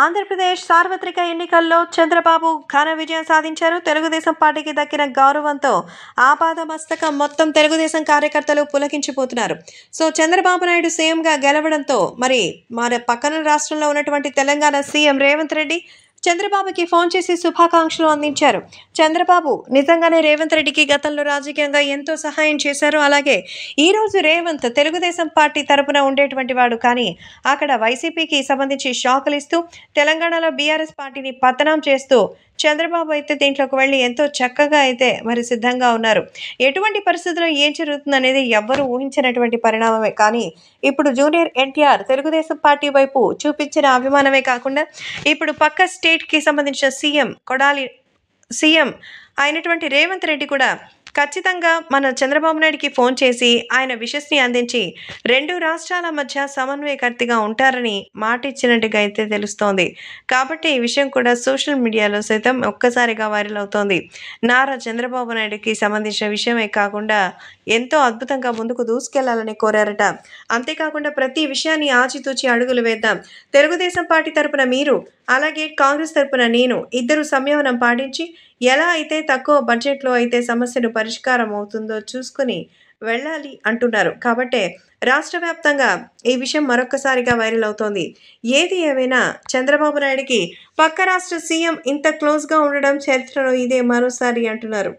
ఆంధ్రప్రదేశ్ సార్వత్రిక ఎన్నికల్లో చంద్రబాబు ఘన విజయం సాధించారు. తెలుగుదేశం పార్టీకి దక్కిన గౌరవంతో ఆపాదమస్తకం మొత్తం తెలుగుదేశం కార్యకర్తలు పులకించిపోతున్నారు. సో చంద్రబాబు నాయుడు సీఎంగా గెలవడంతో మరి పక్కన రాష్ట్రంలో ఉన్నటువంటి తెలంగాణ సీఎం రేవంత్ రెడ్డి చంద్రబాబుకి ఫోన్ చేసి శుభాకాంక్షలు అందించారు. చంద్రబాబు నిజంగానే రేవంత్ రెడ్డికి గతంలో రాజకీయంగా ఎంతో సహాయం చేశారు. అలాగే ఈరోజు రేవంత్ తెలుగుదేశం పార్టీ తరపున ఉండేటువంటి వాడు, కానీ అక్కడ వైసీపీకి సంబంధించి షాకులు ఇస్తూ తెలంగాణలో బీఆర్ఎస్ పార్టీని పతనం చేస్తూ చంద్రబాబు అయితే దీంట్లోకి వెళ్ళి ఎంతో చక్కగా అయితే మరి సిద్ధంగా ఉన్నారు. ఎటువంటి పరిస్థితుల్లో ఏం జరుగుతుంది అనేది ఎవ్వరూ ఊహించినటువంటి పరిణామమే. కానీ ఇప్పుడు జూనియర్ ఎన్టీఆర్ తెలుగుదేశం పార్టీ వైపు చూపించిన అభిమానమే కాకుండా ఇప్పుడు పక్క స్టేట్కి సంబంధించిన సీఎం అయినటువంటి రేవంత్ రెడ్డి కూడా ఖచ్చితంగా మన చంద్రబాబు నాయుడికి ఫోన్ చేసి ఆయన విషస్ని అందించి రెండు రాష్ట్రాల మధ్య సమన్వయకర్తగా ఉంటారని మాట ఇచ్చినట్టుగా అయితే తెలుస్తోంది. కాబట్టి ఈ విషయం కూడా సోషల్ మీడియాలో సైతం ఒక్కసారిగా వైరల్ అవుతోంది. నారా చంద్రబాబు నాయుడికి సంబంధించిన విషయమే కాకుండా ఎంతో అద్భుతంగా ముందుకు దూసుకెళ్లాలని కోరారట. అంతేకాకుండా ప్రతి విషయాన్ని ఆచితూచి అడుగులు వేద్దాం, తెలుగుదేశం పార్టీ తరపున మీరు, అలాగే కాంగ్రెస్ తరపున నేను ఇద్దరు సంయమనం పాటించి ఎలా అయితే తక్కువ బడ్జెట్లో అయితే సమస్యను పరిష్కారం అవుతుందో చూసుకుని వెళ్ళాలి అంటున్నారు. కాబట్టే రాష్ట్ర వ్యాప్తంగా ఈ విషయం మరొకసారిగా వైరల్ అవుతోంది. ఏది ఏమైనా చంద్రబాబు నాయుడికి పక్క రాష్ట్ర సీఎం ఇంత క్లోజ్గా ఉండడం చరిత్రలో ఇదే మరోసారి అంటున్నారు.